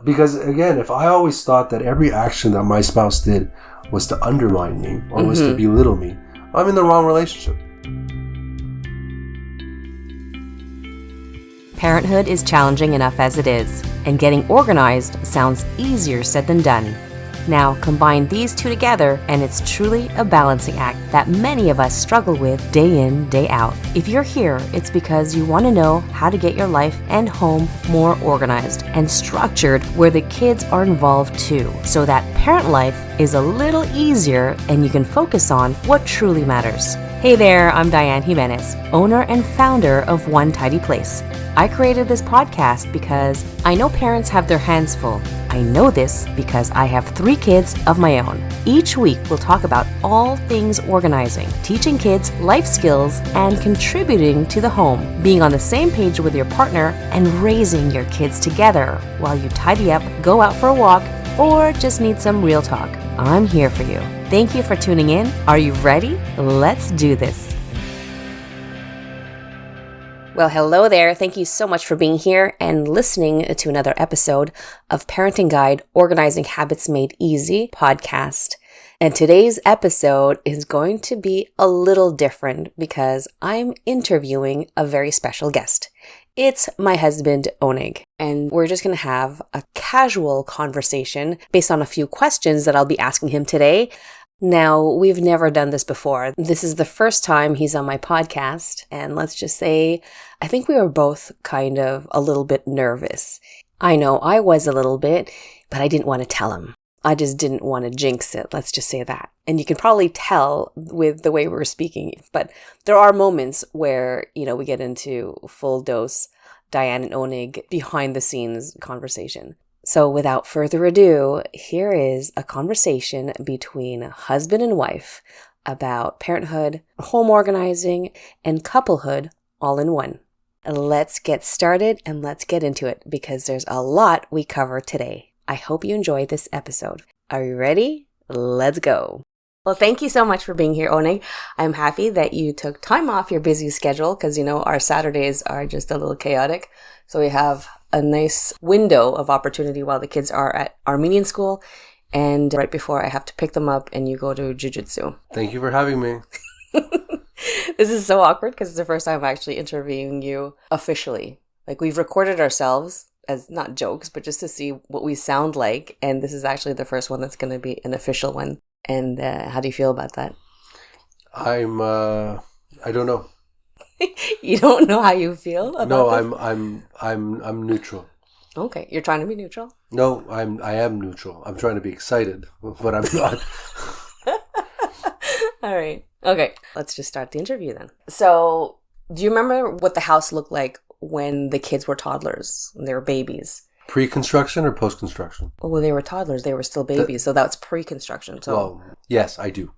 Because again, if I always thought that every action that my spouse did was to undermine me or was to belittle me, I'm in the wrong relationship. Parenthood is challenging enough as it is, and getting organized sounds easier said than done. Now, combine these two together, and it's truly a balancing act that many of us struggle with day in, day out. If you're here, it's because you want to know how to get your life and home more organized and structured where the kids are involved too, so that parent life is a little easier and you can focus on what truly matters. Hey there, I'm 𝙤𝙤𝙢𝙤𝙢, owner and founder of One Tidy Place. I created this podcast because I know parents have their hands full. I know this because I have 3 kids of my own. Each week, we'll talk about all things organizing, teaching kids life skills, and contributing to the home, being on the same page with your partner, and raising your kids together while you tidy up, go out for a walk, or just need some real talk. I'm here for you. Thank you for tuning in. Are you ready? Let's do this. Well, hello there. Thank you so much for being here and listening to another episode of Parenting Guide Organizing Habits Made Easy podcast. And today's episode is going to be a little different because I'm interviewing a very special guest. It's my husband, Onnig, and we're just going to have a casual conversation based on a few questions that I'll be asking him today. Now, we've never done this before. This is the first time he's on my podcast, and let's just say, I think we were both kind of a little bit nervous. I know I was a little bit, but I didn't want to tell him. I just didn't want to jinx it, let's just say that. And you can probably tell with the way we're speaking, but there are moments where, we get into full dose Diane and Onnig behind the scenes conversation. So without further ado, here is a conversation between husband and wife about parenthood, home organizing, and couplehood all in one. Let's get started and let's get into it because there's a lot we cover today. I hope you enjoyed this episode. Are you ready? Let's go. Well, thank you so much for being here, Onnig. I'm happy that you took time off your busy schedule because, our Saturdays are just a little chaotic. So we have a nice window of opportunity while the kids are at Armenian school and right before I have to pick them up and you go to jiu-jitsu. Thank you for having me. This is so awkward because it's the first time I'm actually interviewing you officially. Like we've recorded ourselves as not jokes, but just to see what we sound like. And this is actually the first one that's going to be an official one. And how do you feel about that? I don't know. You don't know how you feel about this? No, I'm neutral. Okay, you're trying to be neutral? No, I am neutral. I'm trying to be excited, but I'm not. All right. Okay, let's just start the interview then. So, do you remember what the house looked like when the kids were toddlers, when they were babies? Pre-construction or post-construction? Well, they were toddlers. They were still babies, so that's pre-construction. So, well, yes, I do.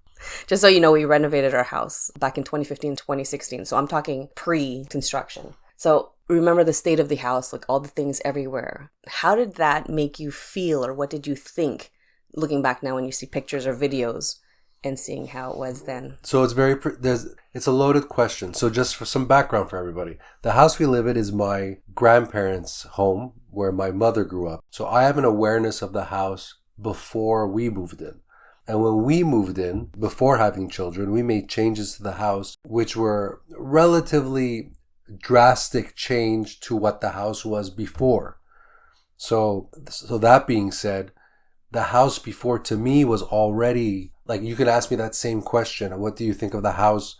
Just so you know, we renovated our house back in 2015, 2016. So I'm talking pre-construction. So remember the state of the house, like all the things everywhere. How did that make you feel, or what did you think looking back now when you see pictures or videos and seeing how it was then? So it's a loaded question. So just for some background for everybody, the house we live in is my grandparents' home where my mother grew up. So I have an awareness of the house before we moved in. And when we moved in, before having children, we made changes to the house, which were relatively drastic change to what the house was before. So that being said, the house before to me was already, like you could ask me that same question. What do you think of the house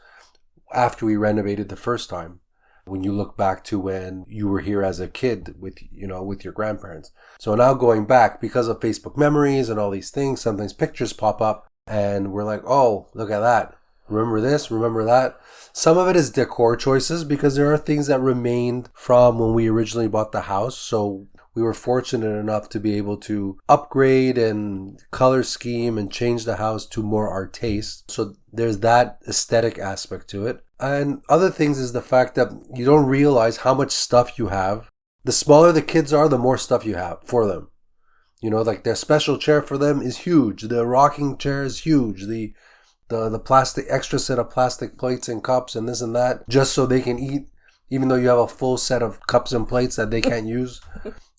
after we renovated the first time? When you look back to when you were here as a kid with your grandparents. So now going back, because of Facebook memories and all these things, sometimes pictures pop up and we're like, oh, look at that. Remember this, remember that. Some of it is decor choices because there are things that remained from when we originally bought the house. So we were fortunate enough to be able to upgrade and color scheme and change the house to more our taste. So there's that aesthetic aspect to it. And other things is the fact that you don't realize how much stuff you have. The smaller the kids are, the more stuff you have for them. Like their special chair for them is huge. The rocking chair is huge. The plastic, extra set of plastic plates and cups and this and that, just so they can eat, even though you have a full set of cups and plates that they can't use.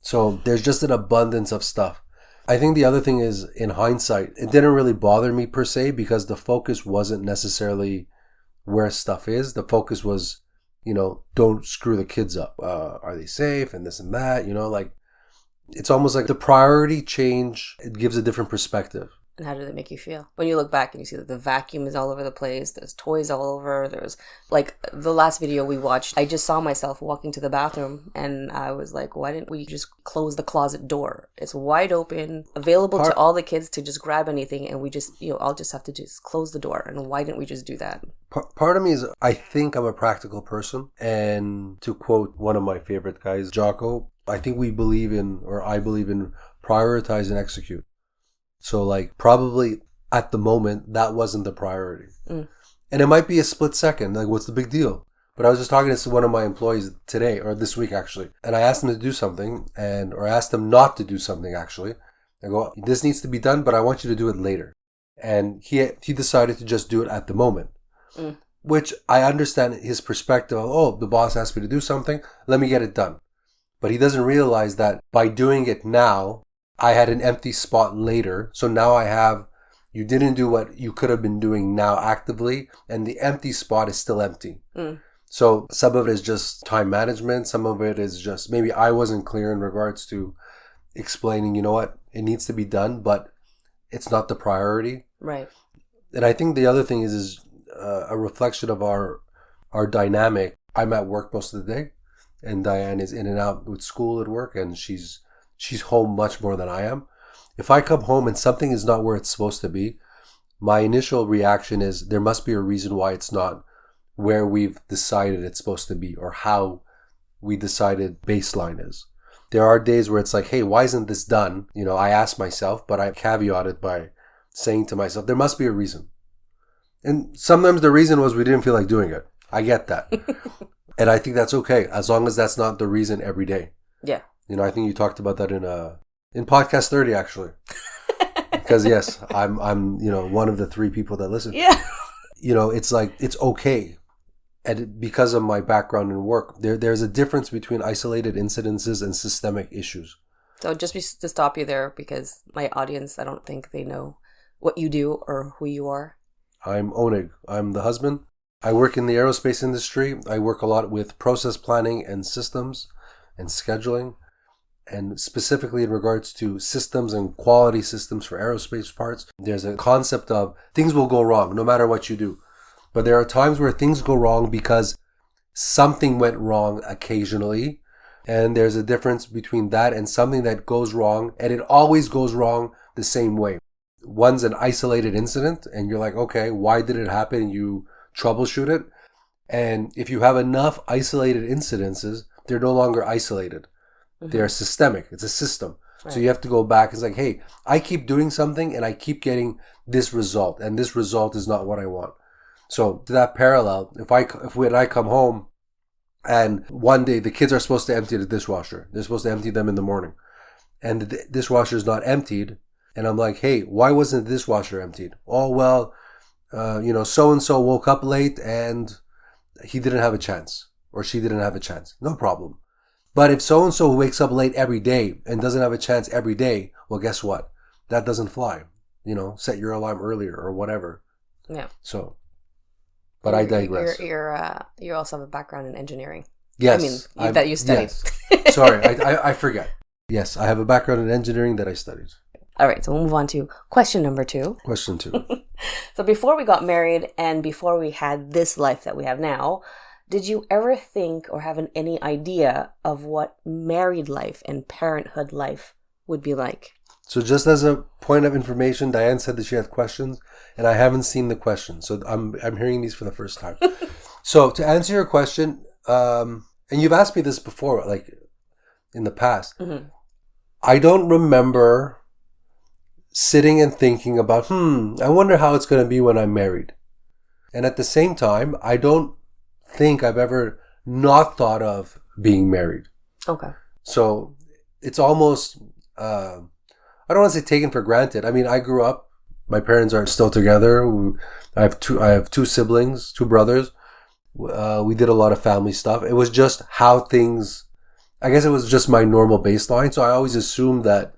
So there's just an abundance of stuff. I think the other thing is, in hindsight, it didn't really bother me per se because the focus wasn't necessarily where stuff is. The focus was, don't screw the kids up. Are they safe? And this and that, like it's almost like the priority change. It gives a different perspective. And how did it make you feel? When you look back and you see that the vacuum is all over the place, there's toys all over, there's like the last video we watched, I just saw myself walking to the bathroom and I was like, why didn't we just close the closet door? It's wide open, available to all the kids to just grab anything, and we just, I'll just have to just close the door. And why didn't we just do that? Part of me is, I think I'm a practical person. And to quote one of my favorite guys, Jocko, I think I believe in prioritize and execute. So like probably at the moment, that wasn't the priority. And it might be a split second. Like, what's the big deal? But I was just talking to one of my employees today, or this week actually, and I asked him to do something, or asked him not to do something actually. I go, this needs to be done, but I want you to do it later. And he decided to just do it at the moment. Which I understand his perspective of, the boss asked me to do something, let me get it done. But he doesn't realize that by doing it now, I had an empty spot later. So now you didn't do what you could have been doing now actively, and the empty spot is still empty. So some of it is just time management. Some of it is just maybe I wasn't clear in regards to explaining, it needs to be done, but it's not the priority. Right. And I think the other thing is a reflection of our dynamic. I'm at work most of the day, and Diane is in and out with school and work, and she's home much more than I am. If I come home and something is not where it's supposed to be, my initial reaction is there must be a reason why it's not where we've decided it's supposed to be, or how we decided baseline is. There are days where it's like, hey, why isn't this done? I ask myself, but I caveat it by saying to myself, there must be a reason. And sometimes the reason was we didn't feel like doing it. I get that. And I think that's okay, as long as that's not the reason every day. Yeah. I think you talked about that in podcast 30 actually. Because yes, I'm one of the 3 people that listen. Yeah. It's like, it's okay. And because of my background in work, there's a difference between isolated incidences and systemic issues. So just to stop you there, because my audience, I don't think they know what you do or who you are. I'm Onnig. I'm the husband. I work in the aerospace industry. I work a lot with process planning and systems and scheduling. And specifically in regards to systems and quality systems for aerospace parts, there's a concept of things will go wrong no matter what you do. But there are times where things go wrong because something went wrong occasionally. And there's a difference between that and something that goes wrong, and it always goes wrong the same way. One's an isolated incident, and you're like, okay, why did it happen? And you troubleshoot it. And if you have enough isolated incidences, they're no longer isolated. They're systemic. It's a system. Right. So you have to go back. It's like, hey, I keep doing something and I keep getting this result, and this result is not what I want. So to that parallel, when I come home and one day the kids are supposed to empty the dishwasher, they're supposed to empty them in the morning, and the dishwasher is not emptied, and I'm like, hey, why wasn't the dishwasher emptied? Oh, well, so-and-so woke up late and he didn't have a chance, or she didn't have a chance. No problem. But if so-and-so wakes up late every day and doesn't have a chance every day, well, guess what? That doesn't fly. Set your alarm earlier or whatever. Yeah. So, but I digress. You also have a background in engineering. Yes. That you studied. Yes. Sorry, I forget. Yes, I have a background in engineering that I studied. All right, so we'll move on to question number 2. Question 2. So before we got married and before we had this life that we have now, did you ever think or have any idea of what married life and parenthood life would be like? So just as a point of information, Diane said that she had questions, and I haven't seen the questions. So I'm hearing these for the first time. So to answer your question, and you've asked me this before, like in the past, I don't remember sitting and thinking about, I wonder how it's going to be when I'm married. And at the same time, I don't think I've ever not thought of being married. Okay. So it's almost, I don't want to say taken for granted. I mean, I grew up, my parents are still together. I have 2 siblings, 2 brothers. We did a lot of family stuff. It was just how things I guess it was just my normal baseline. So I always assumed that,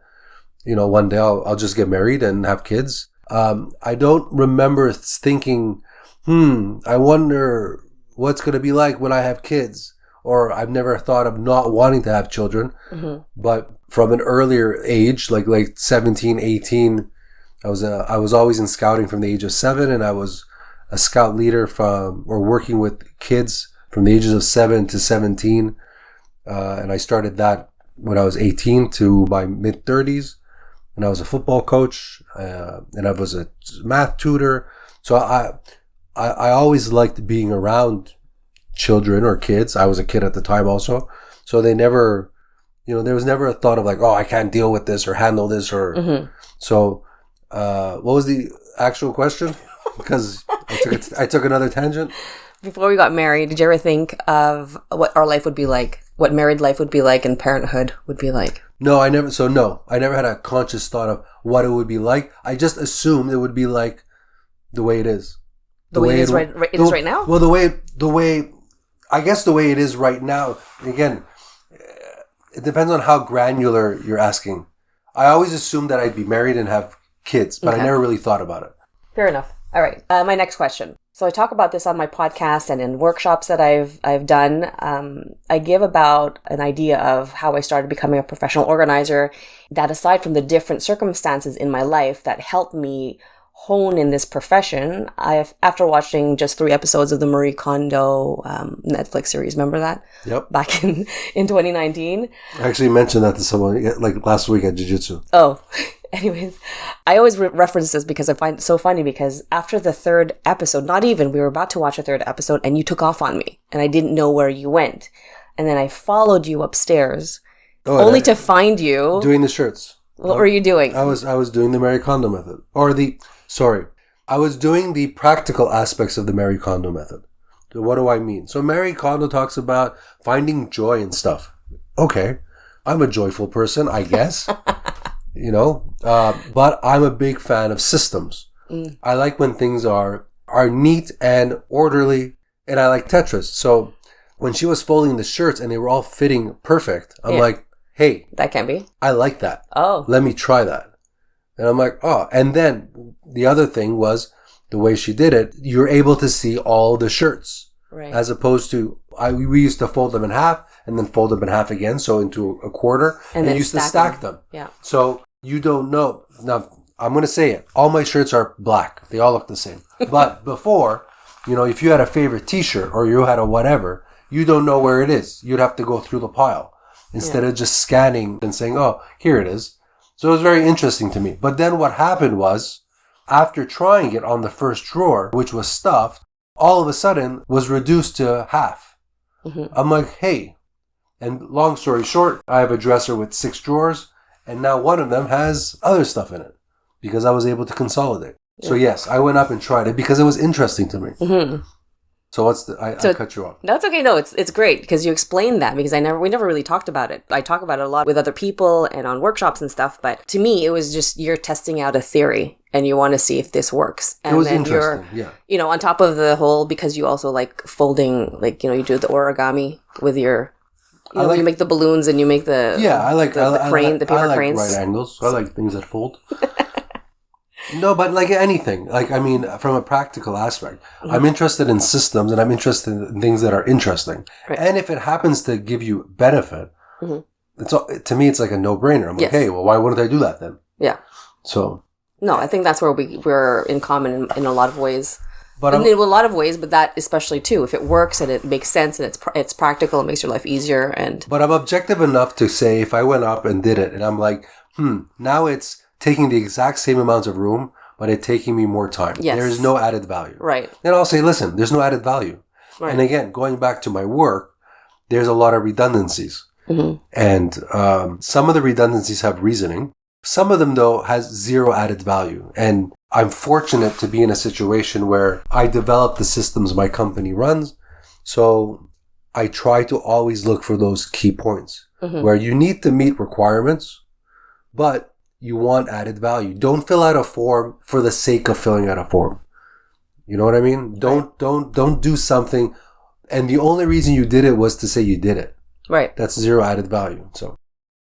one day I'll just get married and have kids. I don't remember thinking, I wonder what's going to be like when I have kids. Or I've never thought of not wanting to have children. Mm-hmm. But from an earlier age, like 17, 18, I was always in scouting from the age of 7, and I was a scout leader working with kids from the ages of 7 to 17. And I started that when I was 18 to my mid-30s. And I was a football coach, and I was a math tutor. So I always liked being around children or kids. I was a kid at the time also. So they never, there was never a thought of like, oh, I can't deal with this or handle this or, mm-hmm. So, what was the actual question? Because I took another tangent. Before we got married, did you ever think of what our life would be like, what married life would be like and parenthood would be like? No, I never had a conscious thought of what it would be like. I just assumed it would be like the way it is. The way it is right now? Well, the way I guess the way it is right now, again, it depends on how granular you're asking. I always assumed that I'd be married and have kids, but okay. I never really thought about it. Fair enough. All right. My next question. So I talk about this on my podcast and in workshops that I've done. I give about an idea of how I started becoming a professional organizer, that aside from the different circumstances in my life that helped me hone in this profession, after watching just 3 episodes of the Marie Condo Netflix series, remember that? Yep. Back in 2019. I actually mentioned that to someone like last week at Jiu-Jitsu. Oh, anyways, I always reference this because I find it so funny, because after the 3rd episode, we were about to watch a 3rd episode and you took off on me and I didn't know where you went. And then I followed you upstairs only to find you doing the shirts. What were you doing? I was doing the Marie Kondo method, I was doing the practical aspects of the Marie Kondo method. So what do I mean? So Marie Kondo talks about finding joy in stuff. Okay, I'm a joyful person, I guess. But I'm a big fan of systems. Mm. I like when things are neat and orderly, and I like Tetris. So when she was folding the shirts and they were all fitting perfect, I'm like, hey, that can be. I like that. Oh, let me try that. And I'm like, oh. And then the other thing was the way she did it. You're able to see all the shirts, right? As opposed to we used to fold them in half and then fold them in half again, so into a quarter, and then used to stack them. Yeah. So you don't know. Now I'm going to say it. All my shirts are black. They all look the same. But before, if you had a favorite T-shirt or you had a whatever, you don't know where it is. You'd have to go through the pile instead of just scanning and saying, oh, here it is. So it was very interesting to me. But then what happened was, after trying it on the first drawer, which was stuffed, all of a sudden was reduced to half. Mm-hmm. I'm like, hey. And long story short, I have a dresser with 6 drawers, and now one of them has other stuff in it because I was able to consolidate. Yeah. So yes, I went up and tried it because it was interesting to me. Mm-hmm. So I cut you off. No, it's okay. No, it's great because you explained that, because we never really talked about it. I talk about it a lot with other people and on workshops and stuff, but to me, it was just you're testing out a theory and you want to see if this works. And it was interesting, yeah. On top of the whole, because you also like folding, you do the origami with your, you make the balloons and you make the the paper cranes. Right angles. So I like things that fold. No, but like anything, from a practical aspect, mm-hmm. I'm interested in systems and I'm interested in things that are interesting. Right. And if it happens to give you benefit, mm-hmm. To me, it's like a no-brainer. I'm like, hey, well, why wouldn't I do that then? Yeah. So. No, I think that's where we're in common in a lot of ways. But in a lot of ways, but that especially too. If it works and it makes sense and it's practical, it makes your life easier. But I'm objective enough to say if I went up and did it and I'm like, now it's taking the exact same amounts of room, but it's taking me more time. Yes. There is no added value. Right. Then I'll say, listen, there's no added value. Right. And again, going back to my work, there's a lot of redundancies. Mm-hmm. And some of the redundancies have reasoning. Some of them, though, has zero added value. And I'm fortunate to be in a situation where I develop the systems my company runs. So I try to always look for those key points mm-hmm. where you need to meet requirements, but you want added value. Don't fill out a form for the sake of filling out a form. You know what I mean? Don't do something and the only reason you did it was to say you did it. Right. That's zero added value. So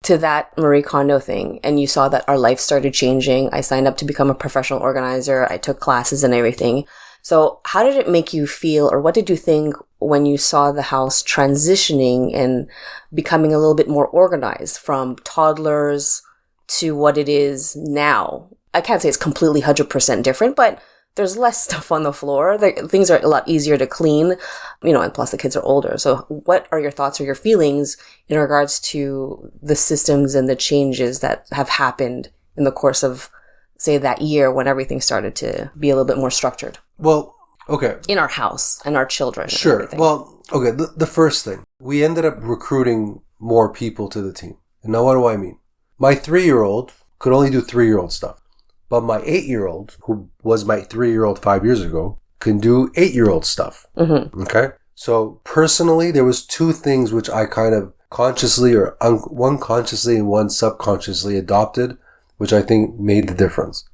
to that Marie Kondo thing, and you saw that our life started changing. I signed up to become a professional organizer. I took classes and everything. So how did it make you feel, or what did you think when you saw the house transitioning and becoming a little bit more organized from toddlers to what it is now? I can't say it's completely 100% different, but there's less stuff on the floor. Things are a lot easier to clean, and plus the kids are older. So what are your thoughts or your feelings in regards to the systems and the changes that have happened in the course of, say, that year when everything started to be a little bit more structured? Well, okay. In our house and our children. Sure. Well, okay. The first thing, we ended up recruiting more people to the team. And now what do I mean? My 3-year-old could only do 3-year-old stuff. But my 8-year-old, who was my 3-year-old 5 years ago, can do 8-year-old stuff. Mm-hmm. Okay? So personally, there was 2 things which I kind of consciously or one consciously and one subconsciously adopted, which I think made the difference.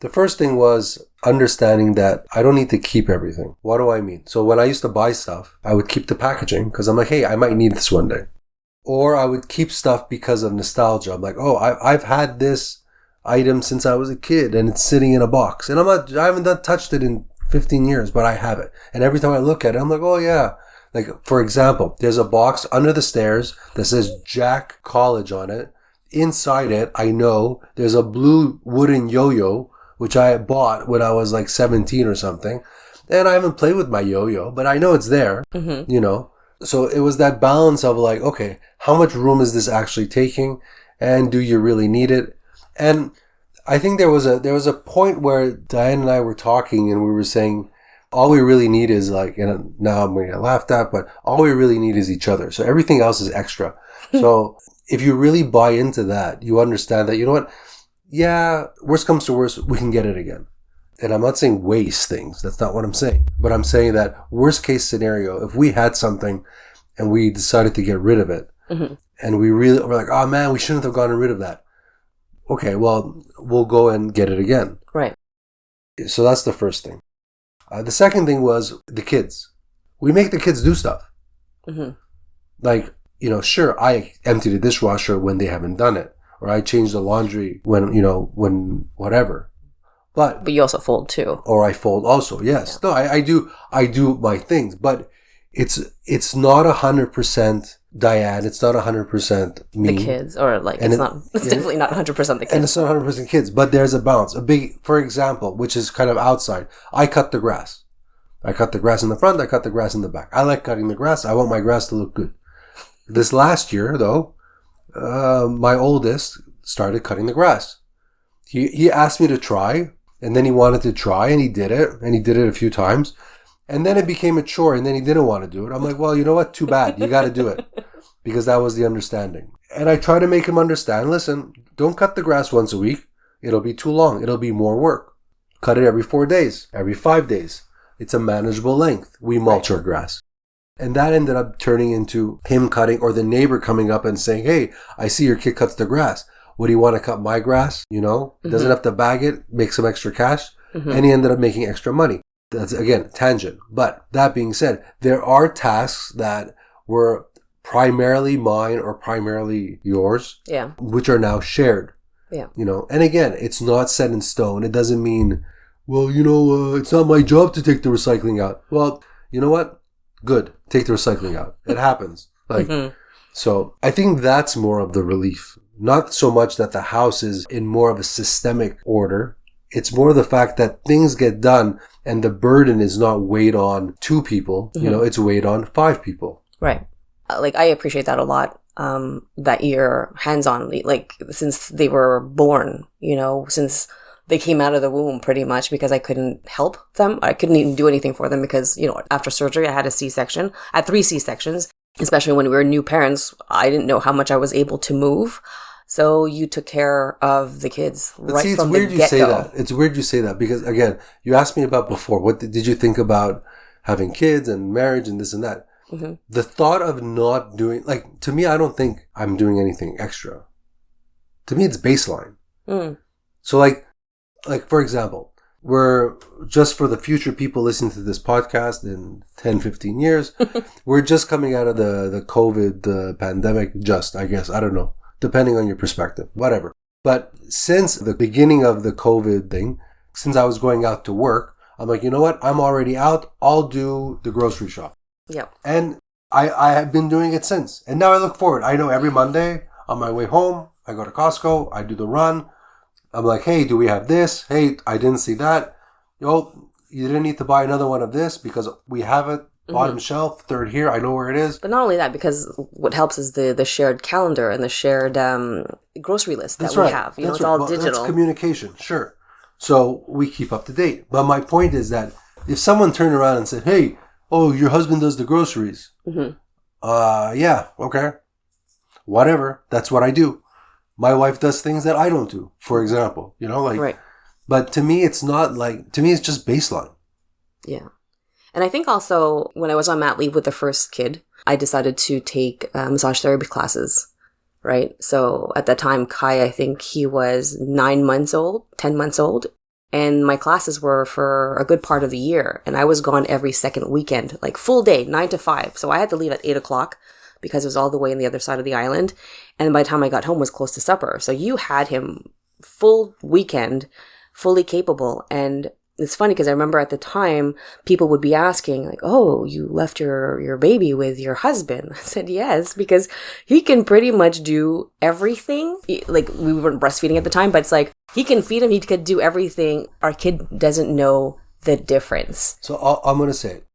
The first thing was understanding that I don't need to keep everything. What do I mean? So when I used to buy stuff, I would keep the packaging because I'm like, hey, I might need this one day. Or I would keep stuff because of nostalgia. I'm like, oh, I've had this item since I was a kid and it's sitting in a box. And I haven't touched it in 15 years, but I have it. And every time I look at it, I'm like, oh yeah. Like, for example, there's a box under the stairs that says Jack College on it. Inside it, I know there's a blue wooden yo-yo, which I bought when I was like 17 or something. And I haven't played with my yo-yo, but I know it's there, So it was that balance of like, okay, how much room is this actually taking? And do you really need it? And I think there was a point where Diane and I were talking and we were saying, all we really need is like, and now I'm going to get laughed at, but all we really need is each other. So everything else is extra. So if you really buy into that, you understand that, you know what? Yeah, worst comes to worst, we can get it again. And I'm not saying waste things. That's not what I'm saying. But I'm saying that worst case scenario, if we had something and we decided to get rid of it, and we're like, oh man, we shouldn't have gotten rid of that. Okay, well, we'll go and get it again. Right. So that's the first thing. The second thing was the kids. We make the kids do stuff. Like, sure, I empty the dishwasher when they haven't done it. Or I change the laundry when whatever. But you also fold too. Or I fold also, yes. Yeah. No, I do my things. But it's not 100% Diane, it's not 100% me. The kids, or like, it's definitely not 100% the kids. And it's not 100% kids, but there's a balance. For example, which is kind of outside, I cut the grass. I cut the grass in the front, I cut the grass in the back. I like cutting the grass, I want my grass to look good. This last year, though, my oldest started cutting the grass. He asked me to try, and then he wanted to try, and he did it a few times. And then it became a chore, and then he didn't want to do it. I'm like, well, you know what? Too bad. You got to do it. Because that was the understanding. And I try to make him understand, listen, don't cut the grass once a week. It'll be too long. It'll be more work. Cut it every 4 days, every 5 days. It's a manageable length. We mulch our grass. And that ended up turning into him cutting, or the neighbor coming up and saying, hey, I see your kid cuts the grass. What do you want to cut my grass? He doesn't have to bag it, make some extra cash. And he ended up making extra money. That's, again, tangent. But that being said, there are tasks that were primarily mine or primarily yours, which are now shared. Yeah. And again, it's not set in stone. It doesn't mean, well, it's not my job to take the recycling out. Well, you know what? Good. Take the recycling out. It happens. So I think that's more of the relief. Not so much that the house is in more of a systemic order. It's more the fact that things get done and the burden is not weighed on 2 people. It's weighed on 5 people. Right. Like, I appreciate that a lot. That you're hands-on, like, since they were born, since they came out of the womb pretty much, because I couldn't help them. I couldn't even do anything for them because, after surgery, I had a C-section. I had 3 C-sections, especially when we were new parents. I didn't know how much I was able to move. So you took care of the kids from the get-go. It's weird you say that. It's weird you say that because, again, you asked me about before. What did you think about having kids and marriage and this and that? The thought of not doing, like, to me, I don't think I'm doing anything extra. To me, it's baseline. So, like for example, we're just for the future people listening to this podcast in 10, 15 years, we're just coming out of the COVID pandemic, I guess. I don't know. Depending on your perspective. Whatever. But since the beginning of the COVID thing, since I was going out to work, I'm like, you know what? I'm already out. I'll do the grocery shop. Yep. And I have been doing it since. And now I look forward. I know every Monday on my way home, I go to Costco. I do the run. I'm like, hey, do we have this? Hey, I didn't see that. You didn't need to buy another one of this because we have it. Bottom shelf, third here. I know where it is. But not only that, because what helps is the shared calendar and the shared grocery list that we have. It's all digital. That's communication, sure. So we keep up to date. But my point is that if someone turned around and said, hey, your husband does the groceries. Yeah, okay. Whatever. That's what I do. My wife does things that I don't do, for example. Right. But to me, it's not to me, it's just baseline. Yeah. And I think also when I was on mat leave with the first kid, I decided to take massage therapy classes, right? So at that time, Kai, I think he was 10 months old. And my classes were for a good part of the year. And I was gone every second weekend, like full day, 9 to 5. So I had to leave at 8 o'clock because it was all the way on the other side of the island. And by the time I got home, it was close to supper. So you had him full weekend, fully capable. And it's funny because I remember at the time people would be asking like, oh, you left your baby with your husband. I said, yes, because he can pretty much do everything. Like we weren't breastfeeding at the time, but it's like he can feed him. He could do everything. Our kid doesn't know the difference. So I'm going to say it.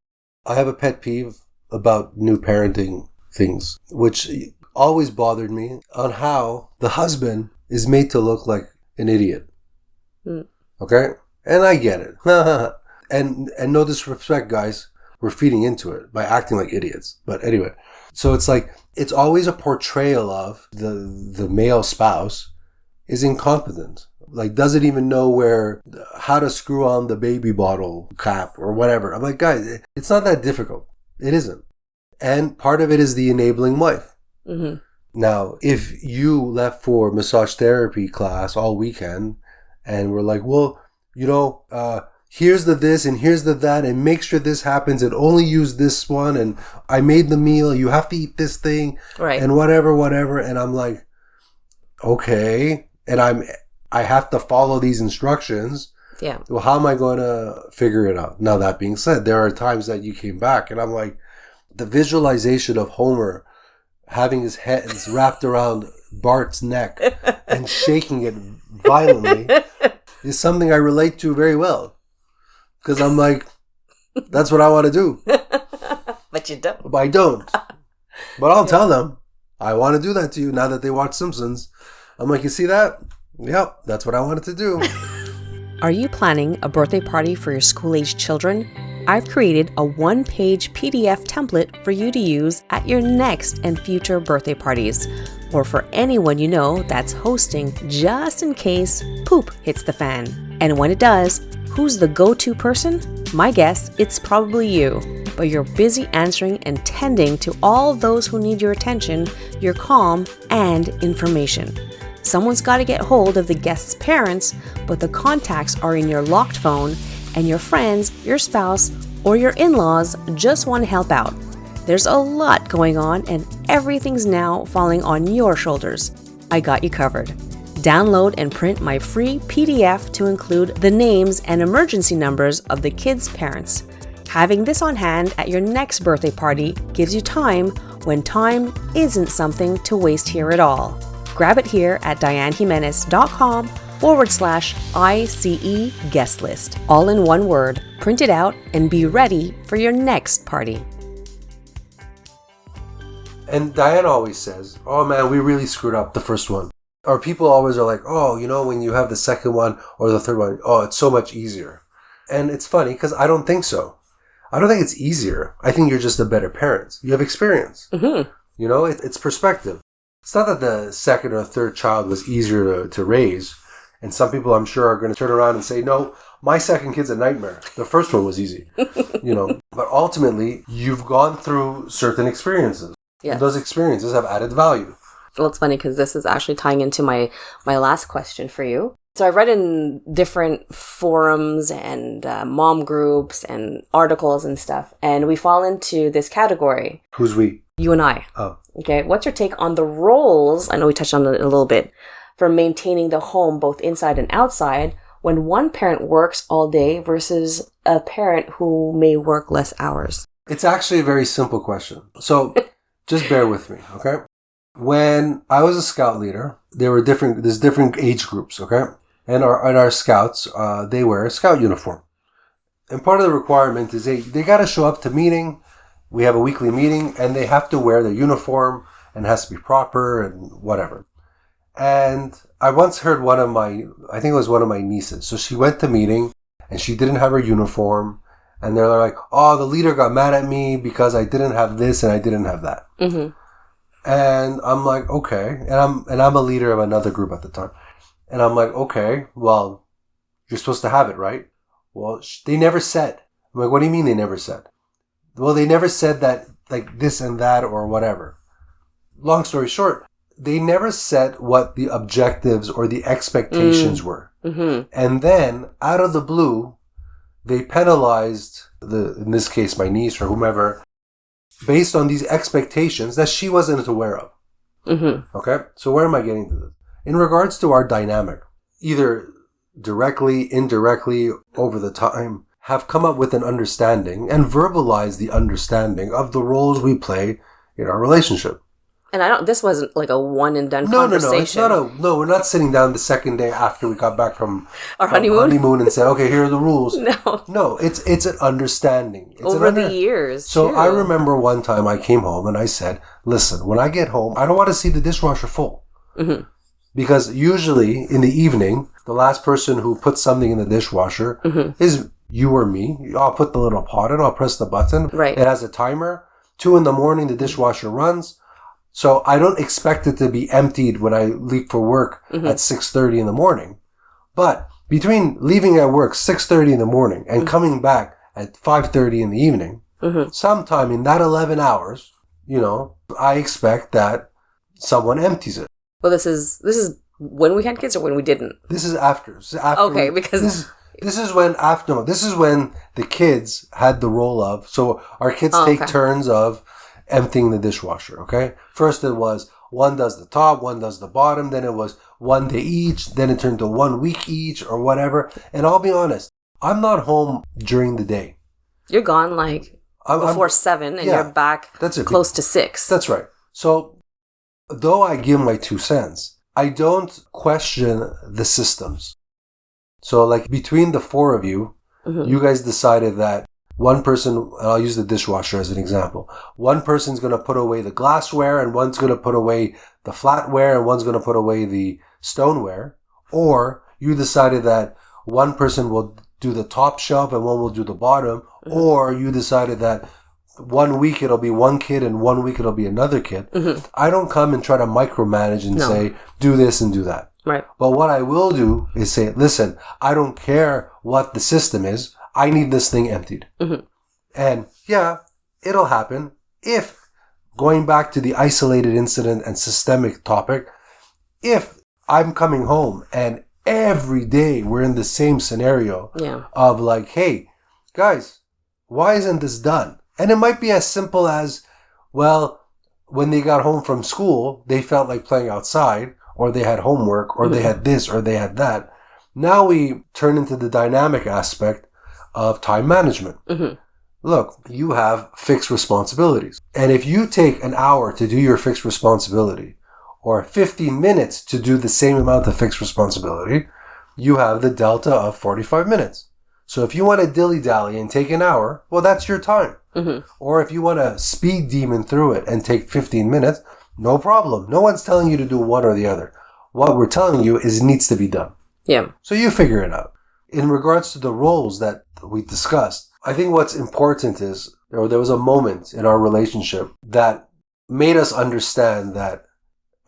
I have a pet peeve about new parenting things, which always bothered me on how the husband is made to look like an idiot. Okay? And I get it. and no disrespect, guys. We're feeding into it by acting like idiots. But anyway. So it's like, it's always a portrayal of the male spouse is incompetent. Like, doesn't even know how to screw on the baby bottle cap or whatever. I'm like, guys, it's not that difficult. It isn't. And part of it is the enabling wife. Now, if you left for massage therapy class all weekend and we're like, well, here's the this and here's the that and make sure this happens and only use this one and I made the meal, you have to eat this thing, right? And whatever. And I'm like, okay. And I have to follow these instructions. Yeah. Well, how am I going to figure it out? Now, that being said, there are times that you came back and I'm like, the visualization of Homer having his hands wrapped around Bart's neck and shaking it violently is something I relate to very well. Because I'm like, that's what I want to do. But you don't. But I don't. But I'll tell them, I want to do that to you now that they watch Simpsons. I'm like, you see that? Yep, that's what I wanted to do. Are you planning a birthday party for your school-aged children? I've created a one-page PDF template for you to use at your next and future birthday parties, or for anyone you know that's hosting just in case poop hits the fan. And when it does, who's the go-to person? My guess, it's probably you, but you're busy answering and tending to all those who need your attention, your calm, and information. Someone's got to get hold of the guest's parents, but the contacts are in your locked phone, and your friends, your spouse, or your in-laws just want to help out. There's a lot going on, and everything's now falling on your shoulders. I got you covered. Download and print my free PDF to include the names and emergency numbers of the kids' parents. Having this on hand at your next birthday party gives you time when time isn't something to waste here at all. Grab it here at dianejimenez.com/ICE guest list. All in one word. Print it out and be ready for your next party. And Diane always says, oh man, we really screwed up the first one. Or people always are like, oh, when you have the second one or the third one, oh, it's so much easier. And it's funny because I don't think so. I don't think it's easier. I think you're just a better parent. You have experience. Mm-hmm. It's perspective. It's not that the second or third child was easier to raise. And some people, I'm sure, are going to turn around and say, no, my second kid's a nightmare. The first one was easy. But ultimately, you've gone through certain experiences. Yes. And those experiences have added value. Well, it's funny because this is actually tying into my last question for you. So I read in different forums and mom groups and articles and stuff, and we fall into this category. Who's we? You and I. Oh. Okay. What's your take on the roles? I know we touched on it a little bit, for maintaining the home both inside and outside when one parent works all day versus a parent who may work less hours. It's actually a very simple question. So just bear with me, okay? When I was a scout leader, there's different age groups, okay? And our scouts, they wear a scout uniform. And part of the requirement is they got to show up to meeting. We have a weekly meeting, and they have to wear their uniform, and it has to be proper and whatever. And I once heard I think it was one of my nieces. So she went to meeting, and she didn't have her uniform. And they're like, oh, the leader got mad at me because I didn't have this and I didn't have that. Mm-hmm. And I'm like, okay. And I'm a leader of another group at the time. And I'm like, okay, well, you're supposed to have it, right? Well, they never said. I'm like, what do you mean they never said? Well, they never said that, like, this and that or whatever. Long story short, they never said what the objectives or the expectations were. Mm-hmm. And then, out of the blue, they penalized, in this case, my niece or whomever, based on these expectations that she wasn't aware of. Mm-hmm. Okay? So where am I getting to this? In regards to our dynamic, either directly, indirectly, over the time, have come up with an understanding and verbalize the understanding of the roles we play in our relationship. And this wasn't like a one and done conversation. No, it's not we're not sitting down the second day after we got back from our honeymoon and say, okay, here are the rules. No, it's an understanding. It's over the years. So I remember one time I came home and I said, listen, when I get home, I don't want to see the dishwasher full. Mm-hmm. Because usually in the evening, the last person who puts something in the dishwasher is you or me. I'll put the little pot in, I'll press the button. Right. It has a timer. 2 a.m, the dishwasher runs. So I don't expect it to be emptied when I leave for work at 6:30 in the morning. But between leaving at work 6:30 in the morning and coming back at 5:30 in the evening, sometime in that 11 hours, I expect that someone empties it. Well, this is when we had kids or when we didn't? This is after. Okay, because this is when the kids had the role of. So our kids take turns of emptying the dishwasher, okay? First it was one does the top, one does the bottom, then it was 1 day each, then it turned to 1 week each or whatever. And I'll be honest, I'm not home during the day. You're gone before 7 and you're back close to 6. That's right. So though I give my 2 cents, I don't question the systems. So like between the 4 of you, you guys decided that one person, I'll use the dishwasher as an example. One person's going to put away the glassware and one's going to put away the flatware and one's going to put away the stoneware. Or you decided that one person will do the top shelf and one will do the bottom. Or you decided that 1 week it'll be one kid and 1 week it'll be another kid. I don't come and try to micromanage and say, do this and do that. Right. But what I will do is say, listen, I don't care what the system is. I need this thing emptied. And it'll happen if, going back to the isolated incident and systemic topic, if I'm coming home and every day we're in the same scenario of like, hey, guys, why isn't this done? And it might be as simple as, well, when they got home from school, they felt like playing outside, or they had homework, or they had this, or they had that. Now we turn into the dynamic aspect of time management. Look, you have fixed responsibilities. And if you take an hour to do your fixed responsibility, or 15 minutes to do the same amount of fixed responsibility, you have the delta of 45 minutes. So if you want to dilly-dally and take an hour, well, that's your time. Or if you want to speed demon through it and take 15 minutes, no problem. No one's telling you to do one or the other. What we're telling you is it needs to be done. Yeah. So you figure it out. In regards to the roles that we discussed, I think what's important is there was a moment in our relationship that made us understand that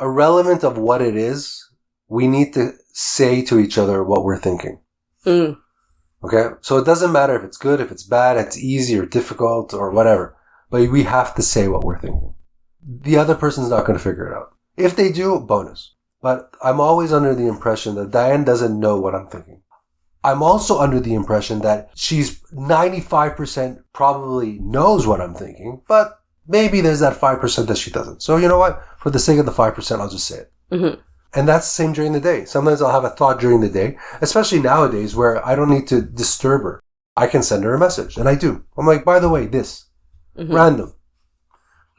irrelevant of what it is, we need to say to each other what we're thinking. Okay? So it doesn't matter if it's good, if it's bad, it's easy or difficult or whatever. But we have to say what we're thinking. The other person's not going to figure it out. If they do, bonus. But I'm always under the impression that Diane doesn't know what I'm thinking. I'm also under the impression that she's 95% probably knows what I'm thinking, but maybe there's that 5% that she doesn't. So you know what? For the sake of the 5%, I'll just say it. Mm-hmm. And that's the same during the day. Sometimes I'll have a thought during the day, especially nowadays where I don't need to disturb her. I can send her a message, and I do. I'm like, by the way, this. Mm-hmm. Random.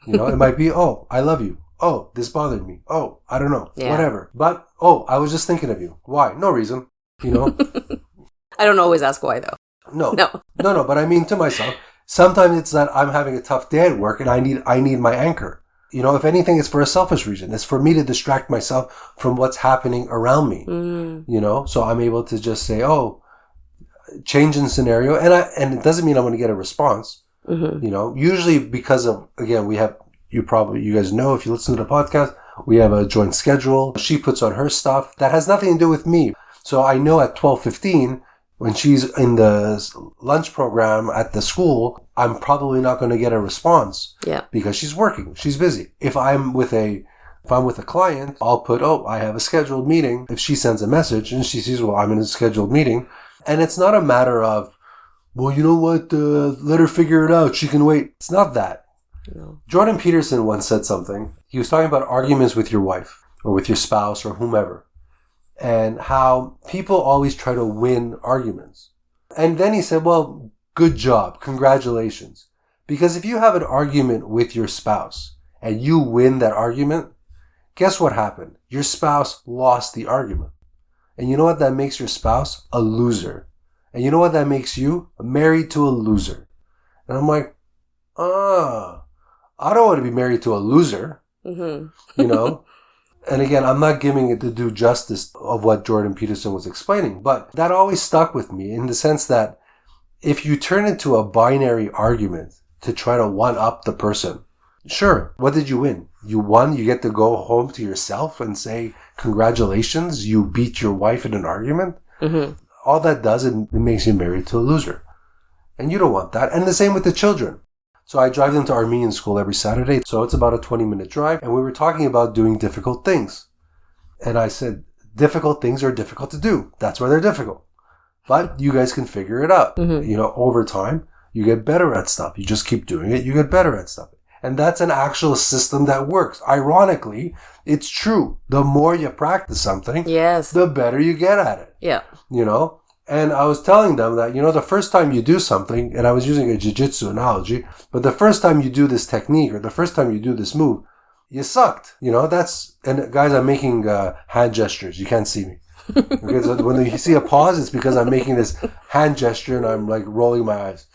You know, it might be, oh, I love you. Oh, this bothered me. Oh, I don't know. Yeah. Whatever. But, oh, I was just thinking of you. Why? No reason. You know? I don't always ask why, though. No. But I mean to myself, sometimes it's that I'm having a tough day at work and I need my anchor. You know, if anything, it's for a selfish reason. It's for me to distract myself from what's happening around me. You know, so I'm able to just say, oh, change in scenario. And it doesn't mean I'm going to get a response. Mm-hmm. You know, usually because of, again, you guys know if you listen to the podcast, we have a joint schedule. She puts on her stuff that has nothing to do with me. So I know at 12:15, when she's in the lunch program at the school, I'm probably not going to get a response. Yeah. Because she's working. She's busy. If I'm with a client, I'll put, oh, I have a scheduled meeting. If she sends a message and she sees, well, I'm in a scheduled meeting. And it's not a matter of, well, you know what, let her figure it out. She can wait. It's not that. No. Jordan Peterson once said something. He was talking about arguments with your wife or with your spouse or whomever, and how people always try to win arguments. And then he said, well, good job. Congratulations. Because if you have an argument with your spouse and you win that argument, guess what happened? Your spouse lost the argument. And you know what that makes your spouse? A loser. And you know what that makes you? Married to a loser. And I'm like, I don't want to be married to a loser. Mm-hmm. You know? And again, I'm not giving it the due justice of what Jordan Peterson was explaining, but that always stuck with me in the sense that if you turn it to a binary argument to try to one-up the person, sure, what did you win? You won, you get to go home to yourself and say, congratulations, you beat your wife in an argument. Mm-hmm. All that does, it makes you married to a loser. And you don't want that. And the same with the children. So I drive them to Armenian school every Saturday. So it's about a 20-minute drive. And we were talking about doing difficult things. And I said, difficult things are difficult to do. That's why they're difficult. But you guys can figure it out. Mm-hmm. You know, over time, you get better at stuff. You just keep doing it. You get better at stuff. And that's an actual system that works. Ironically, it's true. The more you practice something, yes, the better you get at it. Yeah. You know? And I was telling them that, you know, the first time you do something, and I was using a jiu-jitsu analogy, but the first time you do this technique or the first time you do this move, you sucked. You know, and guys, I'm making hand gestures. You can't see me. Because when you see a pause, it's because I'm making this hand gesture and I'm like rolling my eyes.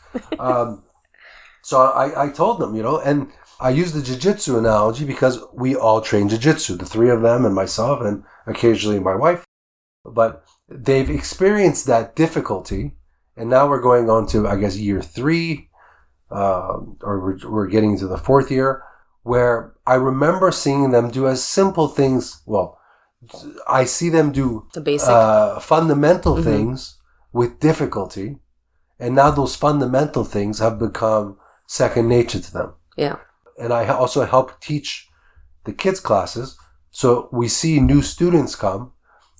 So I told them, you know, and I used the jiu-jitsu analogy because we all train jiu-jitsu, the three of them and myself and occasionally my wife. But they've experienced that difficulty, and now we're going on to, I guess, year 3, or we're getting into the 4th year, where I remember seeing them do as simple things. Well, I see them do the basic, fundamental mm-hmm. things with difficulty, and now those fundamental things have become second nature to them. Yeah. And I also help teach the kids' classes, so we see new students come,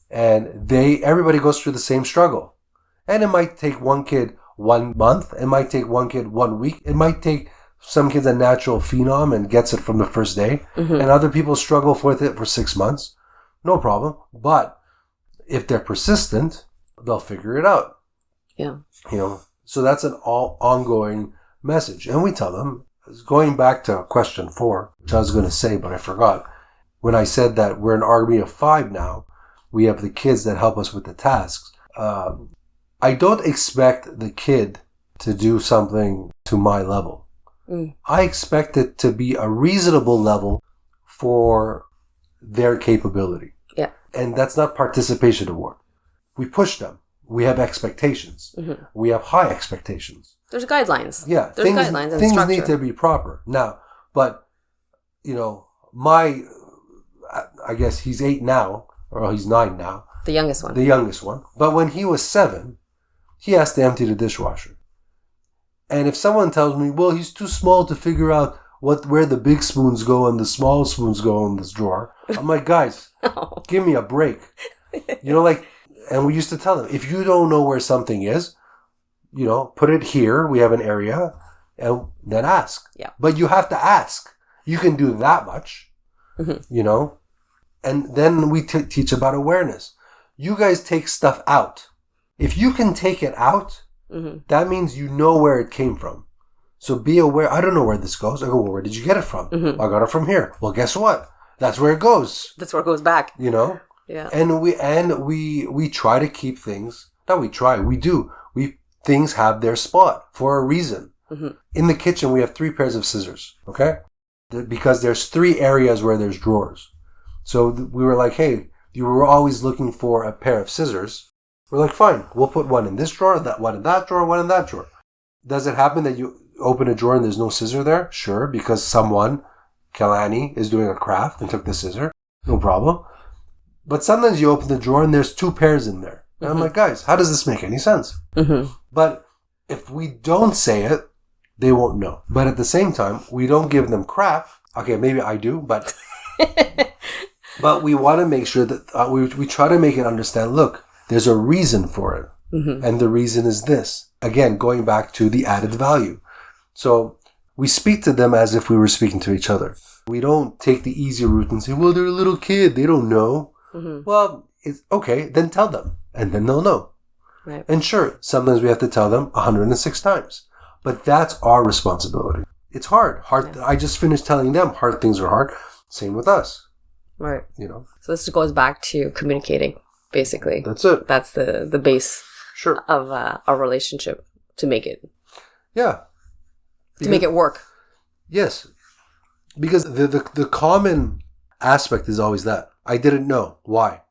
and everybody goes through the same struggle. And it might take one kid 1 month. It might take one kid 1 week. It might take some kids a natural phenom and gets it from the first day. Mm-hmm. And other people struggle with it for 6 months. No problem. But if they're persistent, they'll figure it out. Yeah. You know, so that's an ongoing message. And we tell them, going back to question 4, which I was going to say, but I forgot. When I said that we're an army of 5 now, we have the kids that help us with the tasks. I don't expect the kid to do something to my level. Mm. I expect it to be a reasonable level for their capability. Yeah. And that's not participation award. We push them. We have expectations. Mm-hmm. We have high expectations. There's guidelines. Yeah. There's guidelines and things structure. Need to be proper. Now, but, you know, I guess he's 8 now. Or he's 9 now. The youngest one. The youngest one. But when he was 7, he has to empty the dishwasher. And if someone tells me, well, he's too small to figure out where the big spoons go and the small spoons go in this drawer. I'm like, guys, give me a break. And we used to tell them, if you don't know where something is, put it here. We have an area, and then ask. Yeah. But you have to ask. You can do that much, And then we teach about awareness. You guys take stuff out. If you can take it out, that means you know where it came from. So be aware. I don't know where this goes. I go, well, where did you get it from? I got it from here. Well, guess what? That's where it goes. That's where it goes back. Yeah. And we try to keep things. Not we try. We do. Things have their spot for a reason. In the kitchen, we have 3 pairs of scissors. Okay, because there's 3 areas where there's drawers. So we were like, hey, you were always looking for a pair of scissors. We're like, fine, we'll put one in this drawer, that one in that drawer, one in that drawer. Does it happen that you open a drawer and there's no scissor there? Sure, because someone, 𝙘𝙤𝙢𝙢𝙚, is doing a craft and took the scissor. No problem. But sometimes you open the drawer and there's 2 pairs in there. And I'm like, guys, how does this make any sense? But if we don't say it, they won't know. But at the same time, we don't give them crap. Okay, maybe I do, but but we want to make sure that we try to make it understand, look, there's a reason for it. And the reason is this. Again, going back to the added value. So we speak to them as if we were speaking to each other. We don't take the easy route and say, well, they're a little kid. They don't know. Well, it's okay. Then tell them. And then they'll know. Right. And sure, sometimes we have to tell them 106 times. But that's our responsibility. It's hard. Yeah. I just finished telling them hard things are hard. Same with us. Right. So this goes back to communicating, basically. That's it. That's the base of a relationship to make it. Yeah. To make it work. Yes. Because the common aspect is always that. I didn't know. Why?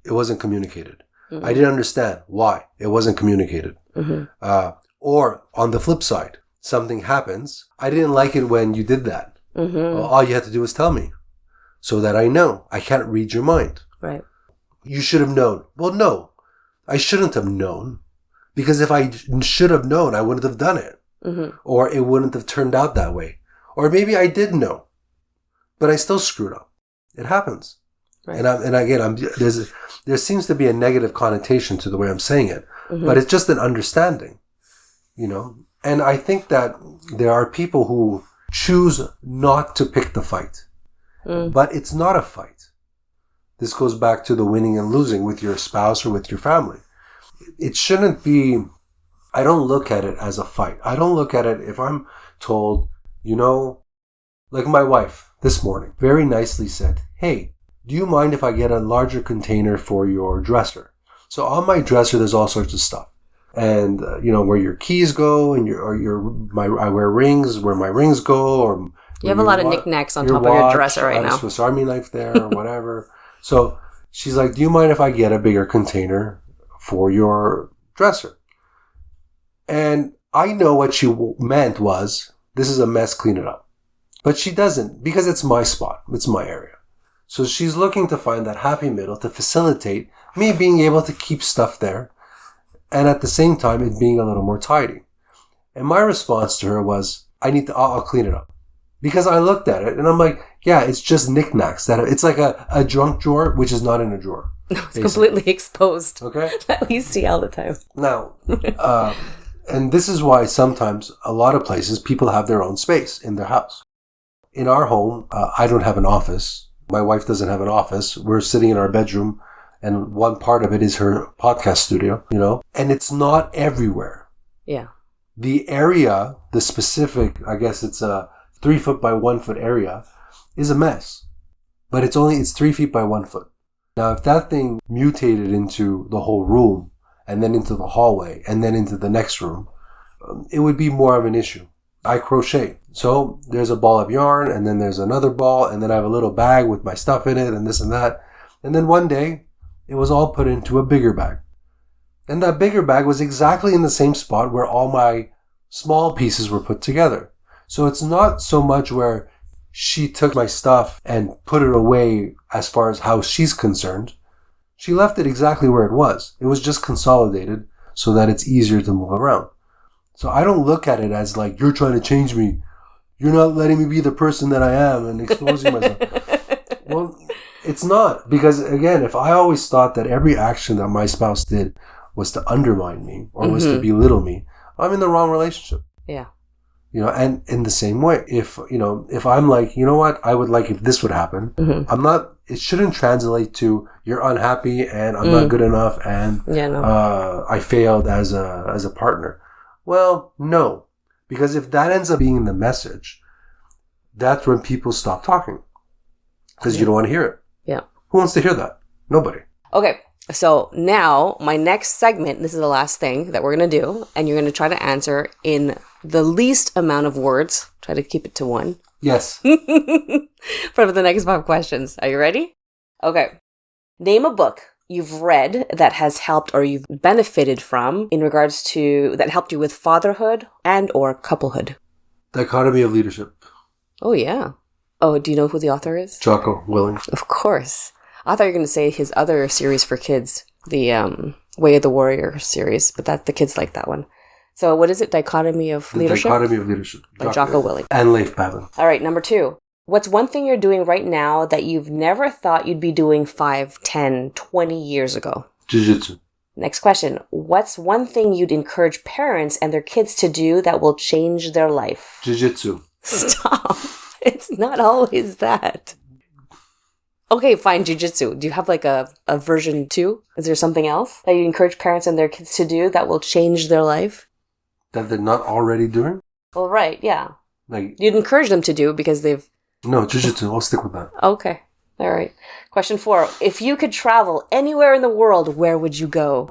It wasn't communicated. I didn't understand. Why? It wasn't communicated. Or on the flip side, something happens. I didn't like it when you did that. All you had to do was tell me so that I know. I can't read your mind. Right. You should have known. Well, no, I shouldn't have known, because if I should have known, I wouldn't have done it. Or it wouldn't have turned out that way. Or maybe I did know, but I still screwed up. It happens. Right. And again, there seems to be a negative connotation to the way I'm saying it, but it's just an understanding, And I think that there are people who choose not to pick the fight, but it's not a fight. This goes back to the winning and losing with your spouse or with your family. It shouldn't be. I don't look at it as a fight. I don't look at it if I'm told, like my wife this morning very nicely said, hey, do you mind if I get a larger container for your dresser? So on my dresser, there's all sorts of stuff. And, where your keys go and I wear rings, where my rings go, or you have a lot of knickknacks on top of your dresser right now. A Swiss Army knife there or whatever. So she's like, do you mind if I get a bigger container for your dresser? And I know what she meant was, this is a mess, clean it up. But she doesn't, because it's my spot. It's my area. So she's looking to find that happy middle to facilitate me being able to keep stuff there, and at the same time, it being a little more tidy. And my response to her was, I'll clean it up. Because I looked at it and I'm like, yeah, it's just knickknacks. It's like a junk drawer, which is not in a drawer. No, it's basically completely exposed. Okay. That we see all the time. Now, and this is why sometimes a lot of places people have their own space in their house. In our home, I don't have an office. My wife doesn't have an office. We're sitting in our bedroom, and one part of it is her podcast studio, and it's not everywhere. Yeah. The area, the specific, I guess it's a 3 foot by 1 foot area, is a mess. But it's 3 feet by 1 foot. Now, if that thing mutated into the whole room, and then into the hallway, and then into the next room, it would be more of an issue. I crochet. So there's a ball of yarn, and then there's another ball, and then I have a little bag with my stuff in it, and this and that. And then one day, it was all put into a bigger bag. And that bigger bag was exactly in the same spot where all my small pieces were put together. So it's not so much where she took my stuff and put it away as far as how she's concerned. She left it exactly where it was. It was just consolidated so that it's easier to move around. So I don't look at it as like, you're trying to change me. you're not letting me be the person that I am and exposing myself. Well, it's not. Because, again, if I always thought that every action that my spouse did was to undermine me or was to belittle me, I'm in the wrong relationship. Yeah. And in the same way, if I'm like, you know what, I would like if this would happen, it shouldn't translate to you're unhappy and I'm not good enough and I failed as a partner. Well, no. Because if that ends up being the message, that's when people stop talking. Because you don't want to hear it. Yeah. Who wants to hear that? Nobody. Okay. So now my next segment, this is the last thing that we're going to do, and you're going to try to answer in the least amount of words. Try to keep it to one. Yes. For the next 5 questions. Are you ready? Okay. Name a book you've read that has helped or you've benefited from in regards to, that helped you with fatherhood and or couplehood. Dichotomy of Leadership. Oh, yeah. Oh, do you know who the author is? Jocko Willink. Of course. I thought you were going to say his other series for kids, the Way of the Warrior series, but the kids like that one. So what is it? Dichotomy of Leadership? Dichotomy of Leadership. By Jocko Willink. And Leif Babin. All right, number 2. What's one thing you're doing right now that you've never thought you'd be doing 5, 10, 20 years ago? Jiu-Jitsu. Next question. What's one thing you'd encourage parents and their kids to do that will change their life? Jiu-Jitsu. Stop. It's not always that. Okay, fine, jiu-jitsu. Do you have like a version 2? Is there something else that you encourage parents and their kids to do that will change their life? That they're not already doing? Well, right, yeah. Like you'd encourage them to do because they've... No, jiu-jitsu. I'll stick with that. Okay. All right. Question 4. If you could travel anywhere in the world, where would you go?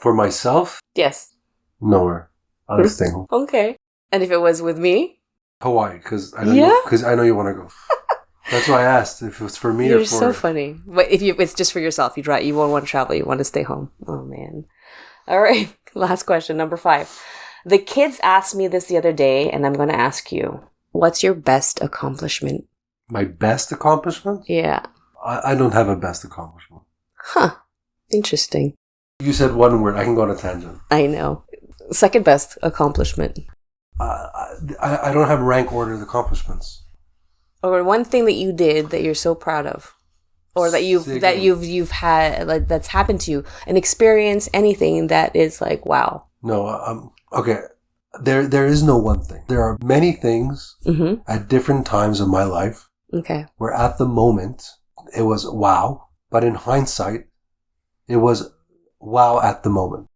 For myself? Yes. Nowhere. I was staying home. Okay. And if it was with me? Hawaii, because I know you want to go. That's why I asked if it was for me or for... You're so funny. But if it's just for yourself, you won't want to travel. You want to stay home. Oh, man. All right. Last question, number 5. The kids asked me this the other day, and I'm going to ask you, what's your best accomplishment? My best accomplishment? Yeah. I don't have a best accomplishment. Huh. Interesting. You said one word. I can go on a tangent. I know. Second best accomplishment. I don't have rank ordered accomplishments. Or one thing that you did that you're so proud of, or that you've had, like, that's happened to you, an experience, anything that is like, wow. No, okay. There is no one thing. There are many things at different times of my life. Okay. Where at the moment it was wow, but in hindsight, it was wow at the moment.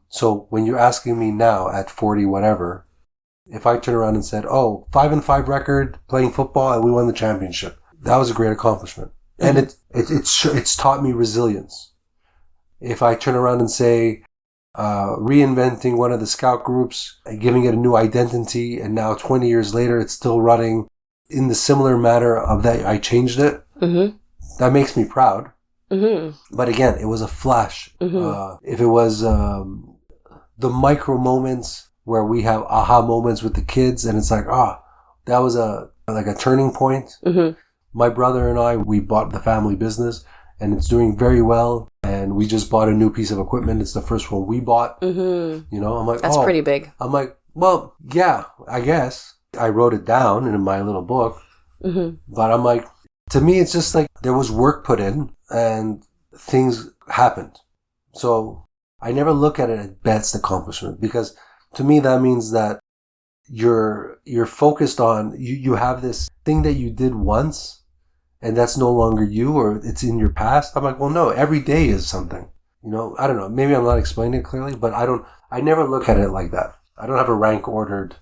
So when you're asking me now at 40 whatever, if I turn around and said, 5-5 record playing football and we won the championship, that was a great accomplishment. And it's taught me resilience. If I turn around and say, reinventing one of the scout groups and giving it a new identity, and now 20 years later it's still running in the similar manner of that I changed it, that makes me proud. But again, it was a flash. If it was the micro moments where we have aha moments with the kids and it's like, that was a turning point. My brother and I, we bought the family business and it's doing very well. And we just bought a new piece of equipment. It's the first one we bought. I'm like, that's pretty big. I'm like, well, yeah, I guess. I wrote it down in my little book. But I'm like, to me, it's just like there was work put in and things happened. So I never look at it as best accomplishment, because to me, that means that you're focused on, you have this thing that you did once and that's no longer you, or it's in your past. I'm like, well, no, every day is something. I don't know. Maybe I'm not explaining it clearly, but I never look at it like that. I don't have a rank ordered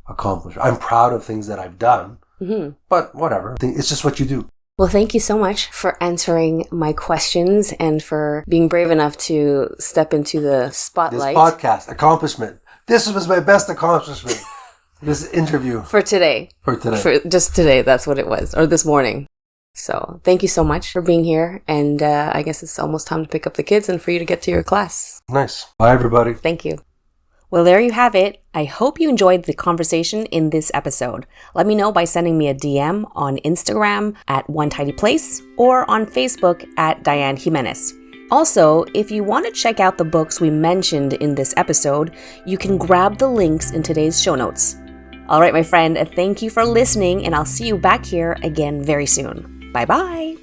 accomplishment. I'm proud of things that I've done, but whatever. It's just what you do. Well, thank you so much for answering my questions and for being brave enough to step into the spotlight. This podcast, accomplishment. This was my best accomplishment. This interview. For today. For just today, that's what it was. Or this morning. So thank you so much for being here. And I guess it's almost time to pick up the kids and for you to get to your class. Nice. Bye, everybody. Thank you. Well, there you have it. I hope you enjoyed the conversation in this episode. Let me know by sending me a DM on Instagram at @OneTidyPlace or on Facebook at Diane Jimenez. Also, if you want to check out the books we mentioned in this episode, you can grab the links in today's show notes. All right, my friend, thank you for listening, and I'll see you back here again very soon. Bye-bye.